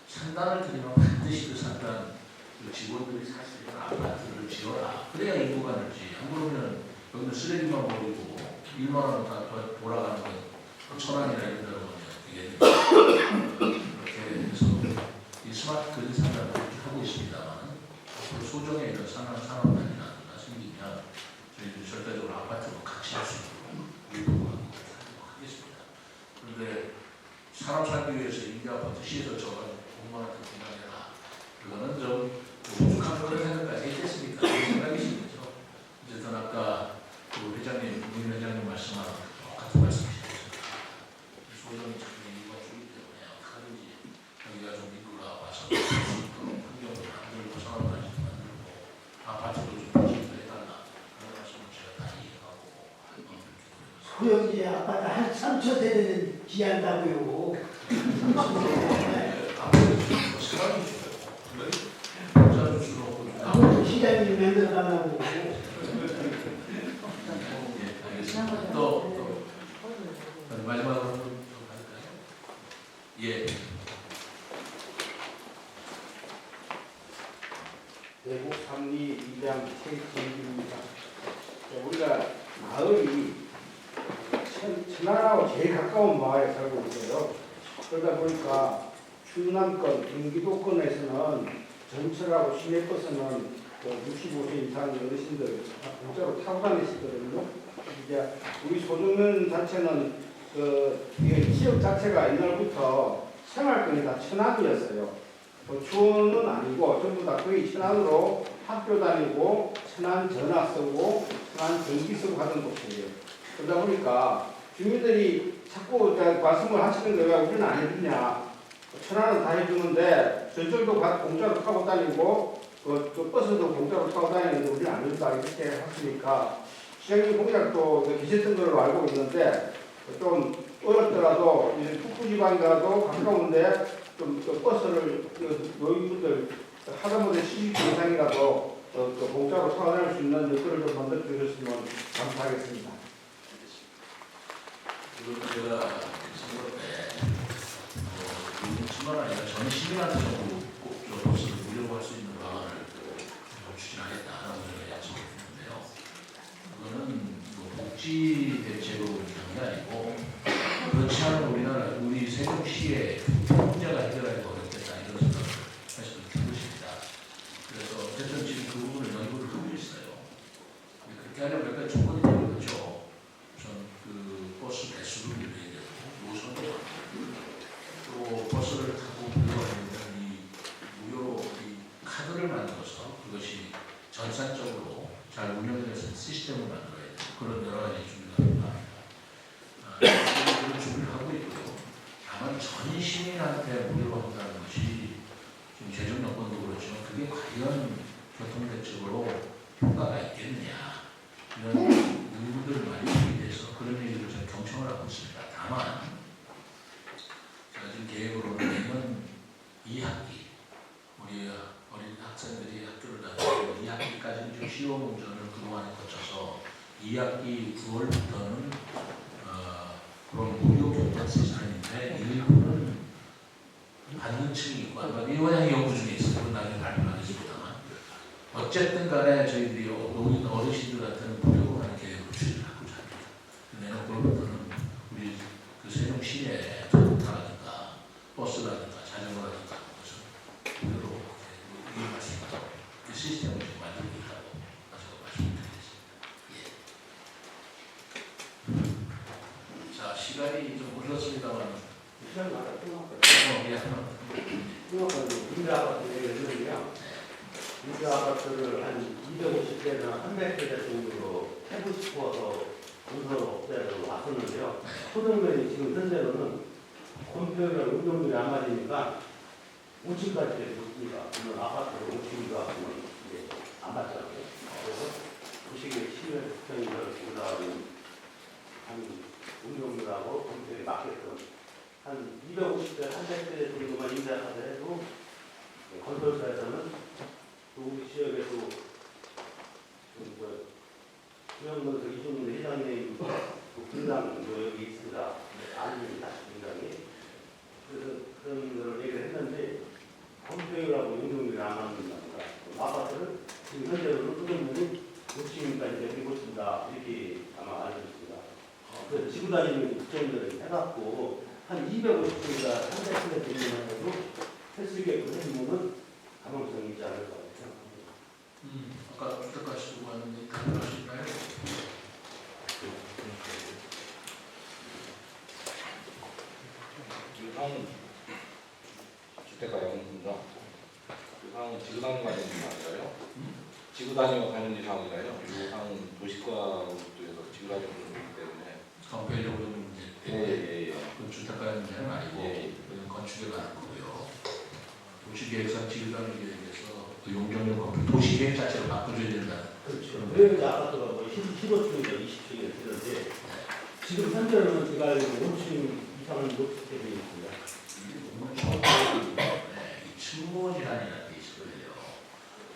산단을 드리면 반드시 그 산단 그 직원들이 살 수 있는 아파트를 지어라. 그래야 인구가 늘지. 안 그러면 여기는 쓰레기만 버리고 1만 원 다 돌아가는 건 1,000원이나 이런 데로 이게 그렇게 해서 이 스마트 그린 산단을 하고 있습니다만 앞으로 소정의 이런 산업단이나 생기면 저희들이 절대적으로 아파트도 같이 할 수 있도록 일부분을 하겠습니다. 그런데 사람 살기 위해서 임대아파트 시에서 저가 공무원한테 공간해라. 그거는 좀 부족한 그런 생각까지 했겠습니까? 그런 생각이신 거죠. 어쨌든 아까 그 회장님 그 여기 아빠가 한 3초 되는 기한다고요. 시간이 줘요. 공짜로 주로 아무도 시장님 만들어가려고. 알겠습니다. 또 마지막으로 좀 할까요? 예. 대구 삼리 이장 최진입니다. 우리가 마을이 천안하고 제일 가까운 마을에 살고 있어요. 그러다 보니까 충남권, 경기도권에서는 전철하고 시내버스는 65세 이상 어르신들 다 공짜로 타고 다니시거든요. 이제 우리 소중면 자체는 이 지역 자체가 옛날부터 생활권이 다 천안이었어요. 초는 아니고 전부 다 거의 천안으로 학교 다니고 천안 전화 쓰고 천안 전기 쓰고 하던 곳이에요. 그러다 보니까 주민들이 자꾸 말씀을 하시는 거예요. 우리는 안 해주냐. 천안은 다 해주는데 저쪽도 공짜로 타고 다니고 그 버스도 공짜로 타고 다니는데 우리는 안 해준다 이렇게 하시니까 시장님 공약도 계셨던 걸로 알고 있는데 좀 어렵더라도 북부지방이라도 가까운데 좀 버스를 노인분들 하다못해 70대 이상이라도 공짜로 타고 다닐 수 있는 여건을 좀 만들어 주셨으면 감사하겠습니다. 이것도 제가 선거 때 뿐만 아니라 전 시민한테도 꼭저 버스를 무료로 할 수 있는 방안을 추진하겠다라고 제가 약속했는데요. 그거는 복지 대책으로 하는 게 아니고 그렇지 않은 우리 세종시의 문제가 해결하기 어렵겠다 이런 생각을 사실 든 것입니다. 그래서 어쨌든 지금 그 부분을 연구를 하고 있어요. 그렇게 하려면 몇 가지 조건이 되겠죠. 그 버스 배수를 늘려야 되고 노선도 또 버스를 타고 불러가는 이 무료로 이 카드를 만들어서 그것이 전산적으로 잘 운영되는 시스템을 만들어야 돼요. 그런 여러 가지 준비가 필요합니다. 그런 준비를 하고 있고요. 다만 전 시민한테 무료로 한다는 것이 지금 재정 여건도 그렇지만 그게 과연 교통대책으로 효과가 있겠느냐 이런 의문들을 많이 하게 돼서 그런 얘기를 저는 경청을 하고 있습니다. 다만 제가 지금 계획으로는 내년 2학기 우리 어린 학생들이 학교를 다니고 2학기까지는 좀 시험 운전을 그동안에 거쳐서 2학기 9월부터는 그런 무료 교통 시스템인데 일부는 받는 층이 있고 이번에 연구 중에 있어요. 그건 나중에 발표하겠습니다만 어쨌든 간에 저희들이 노인 어르신들한테는 무료로 하는 계획을 추진하고자 합니다. 내년 9월부터는 우리 그 세종 시내에 자동차라든가 버스라든가 자전거라든가 그것을 무료로 이용할 수 있도록 그 시스템을 지금 만들고 있다고 말씀드리겠습니다. 예. 자, 시간이 좀 흘렀습니다만 시간이 많아 끝났어요. 임대 아파트 얘기를 임대 아파트를 한 250대나 300대 정도로 해고 싶어서 공사업자로 왔었는데요. 소득면이 지금 현재로는 컴퓨터랑 운동률이 안 맞으니까 5층까지 됐습니다. 물론 아파트로 5층도 안 맞잖아요. 그래서 구식의 시민평을 보다는 한 운동률하고 컴퓨터에 맞게끔 한 250대, 300대 정도만 임대하더라도 건설사에서는 또 우리 지역에도 수영건설 이종문 회장님 분당 여기 있습니다. 아닙니다. 분당이. 그래서 그런 거를 얘기를 했는데 컴퓨터하고 운동률이 안 맞는다. 아파트를 지금 현재로는 운동률이 60인까지 내리고 있습니다. 이렇게 아마 알고 있습니다. 그래서 지구 다니는 국정들을 해갖고 한 250개가 300개 되기만 해도 할 수 있게끔 해주면 가능성이 있지 않을까 생각합니다. 아까 주택가 시도 왔는데 가능하실까요? 유상 주택가 영입니다. 유상 지구단위 관련 사항이라요. 지구단위와 관련된 사항이라요. 유상 도시과로에서 지구단위로 되기 때문에 건폐적으로 문제. 예. 그 주택가의 문제는 아니고 그건 건축에 관한 거고요. 도시계획상 지구단위계획에서 그 용적률 건폐 도시계획 자체를 바꿔줘야 된다는. 그렇죠. 왜 아파트가 뭐 15층이나 20층이 되는데 지금 현재는 제가 알기로 5층 이상은 녹색이 있고요. 층고 제한이라는 게 있을 거예요.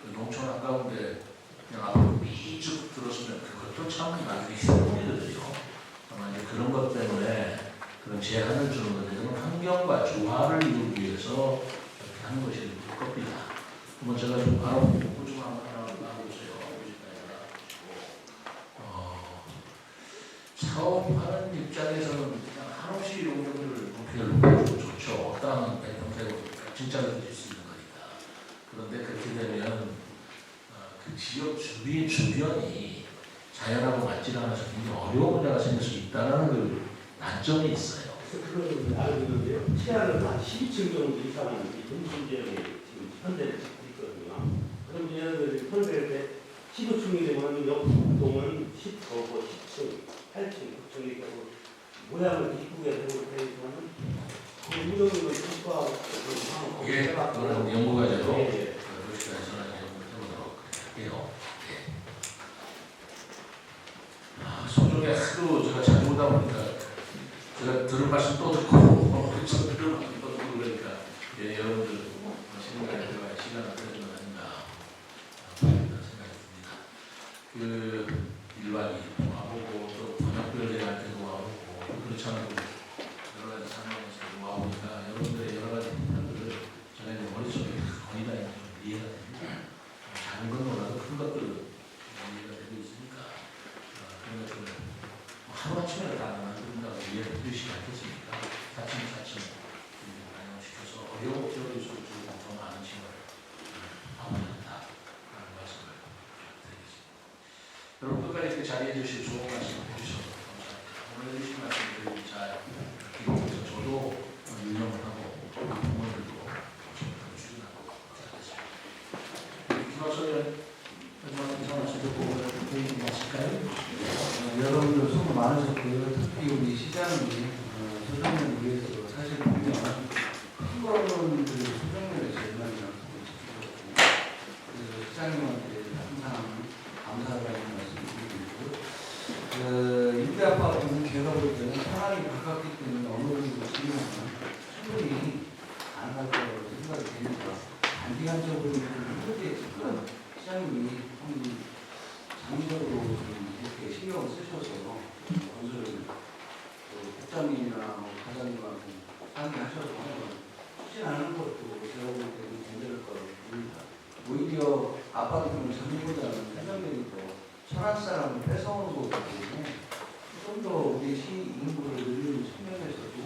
그 농촌 한가운데 그냥 앞으로 삐쭉 들었으면 그것도 참 나중에 휴문이거든요. 아마 이제 그런 것 때문에 그런 제한을 주는 건데 그건 환경과 조화를 이루기 위해서 이렇게 하는 것이 될 겁니다. 한번 제가 좀 바로 공부 좀 한번 나눠보세요. 사업하는 입장에서는 그냥 한없이 용적률을 높이를 높여주면 좋죠. 땅은 100평대고 진짜로 드릴 수 있는 거니까. 그런데 그렇게 되면 그 지역 주변이 자연하고 맞지 않아서 굉장히 어려운 문제가 생길 수 있다는 그 난점이 있어요. 그런 알고 있는데요. 치아는 한 12층 정도 이상은 동sun 지역에 지금 현재 짓고 있거든요. 그럼 얘네들이 설계할 때 15층이 되면 옆 동은 10층, 8층, 9층 이렇게 하고 모양을 이쁘게 되고 있지만은 그 운영을 평가하고 예, 그거는 연구과제로 그것까지는 연구를 해보도록 할게요. 소중에 하도 제가 자주 오다 보니까 제가 들은 말씀 또 듣고 저 들은 말씀 또 듣고 그러니까 예, 여러분들 시간을 들어갈 시간을 가지는 아닌가 생각이 듭니다. 그 일반이 와보고 또 번역들한테도 와보고 그렇지 않아도 여러 가지 상황에서 와보니까 여러분들의 여러 가지 판단들을 제가 이제 머릿속에 거의 다 이해가 됩니다. 작은 건 몰라도 큰 것들은 이해가 되고 있으니까 그런 것들을 하루아침에 다 만든다고 이해를 해주시지 않겠습니까? 차츰차츰 반영시켜서 어려운 지역일수록 더 많은 지원을 하고 있다라는 말씀을 드리겠습니다. 여러분 끝까지 이렇게 자리해 주시고 좋은 말씀 해주셔서 감사합니다. 오늘 해주신 말씀들이 잘 기록해서 저도 유념을 하고 부모들도 추진하고 하겠습니다. 김학선님 마지막 인사 말씀 듣고 오늘 회의 마칠까요? 여러분들 수고 많으셨고요. 특히 우리 시장님이 소정면을 위해서 사실 보면 큰 거는 소정면에 제일 많이 약속을 지키셨고 그래서 시장님한테 항상 감사하다는 말씀 드리고 임대아파트는 제가 볼 때는 사람이 가깝기 때문에 어느 정도 지으면 충분히 가능할 거라고 생각이 됩니다. 단기간적으로 힘들겠지만 시장님이 장기적으로 이렇게 신경을 쓰셔서 건설을 국장님이나 과장님하고 상의하셔서 추진하는 것도 제가 볼 때는 괜찮을 거라고 봅니다. 오히려 아파트는 전부보다는 해당되니 천안 사람을 뺏어오는 거기 때문에 좀 더 우리 시 인구를 늘리는 측면에서도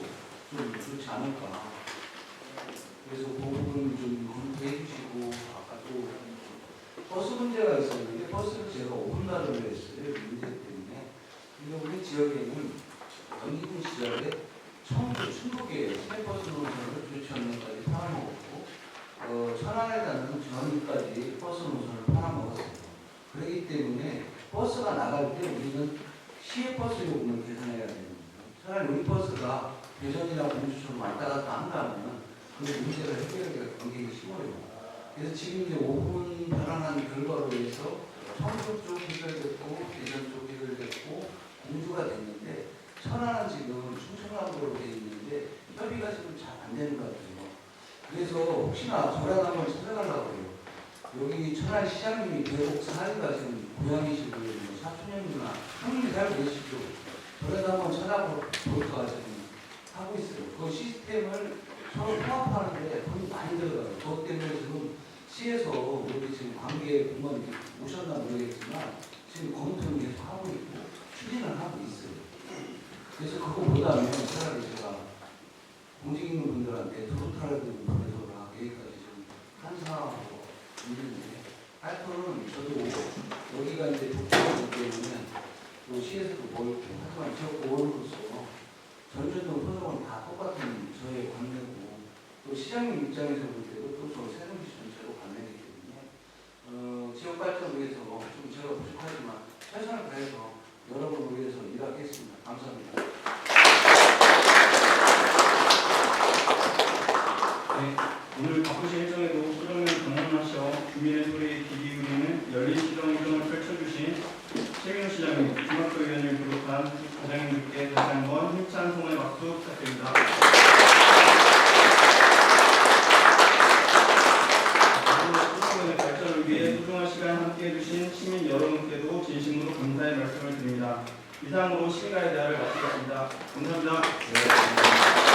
좀 그렇지 않을까. 그래서 그 부분을 좀 검토해 주시고 아까 또 버스 문제가 있었는데 버스를 제가 5분 나를 했어요. 문제 때문에. 근데 우리 지역에는 전기군 시절에 처음부터 충북에 시내버스 노선을 교체하는까지 팔아먹었고 천안에다는 전까지 버스 노선을 팔아먹었어요. 그렇기 때문에 버스가 나갈 때 우리는 시외버스 요금을 계산해야 됩니다. 차라리 우리 버스가 대전이나 공주처럼 왔다 갔다 한다면 그 문제를 해결하기가 굉장히 쉬워요. 그래서 지금 이제 5분 변환한 결과로 해서 청주 쪽 해결됐고 대전 쪽 해결됐고 공주가 됐는데 천안은 지금 충청남도로 되어 있는데 협의가 지금 잘 안 되는 것 같아요. 그래서 혹시나 저랑 한번 찾아가려고 해요. 여기 천안 시장님이 계속 사이가 지금 고향이시고 사촌형이나 형님이 살고 계시죠. 저랑 한번 찾아볼까 지금 하고 있어요. 그 시스템을 서로 통합하는데 돈이 많이 들어가요. 그것 때문에 지금 시에서 우리 지금 관계 공무원이 오셨나 모르겠지만 지금 검토를 계속 하고 있고 추진을 하고 있어요. 그래서 그거보다는 차라리 제가 공직 있는 분들한테 트로트라도 보내서라 여기까지 좀 한사하고 있는데 하여튼 저도 여기가 이제 독특하기 때문에 또 시에서도 보이고 하지만 지역 의원으로서 전주동 소정은 다 똑같은 저의 관내고 또 시장님 입장에서 볼 때도 또 저 새누리시 전체로 관내이기 때문에 지역 발전을 위해서 좀 제가 부족하지만 최선을 다해서 여러분을 위해서 일하겠습니다. 감사합니다. 네, 오늘 바쁘신 일정에도 소정면 방문하셔 주민의 소리에 귀 기울이는 열린 시정 운동을 펼쳐주신 최민호 시장님, 김학도 의원을 비롯한 과장님들께 네, 다시 한번 힘찬 송의 박수 부탁드립니다. 수도권의 발전을 위해 소중한 시간 함께해 주신 시민 여러분께도 진심으로 감사의 말씀을 드립니다. 이상으로 시민과의 대화를 마치겠습니다. 감사합니다.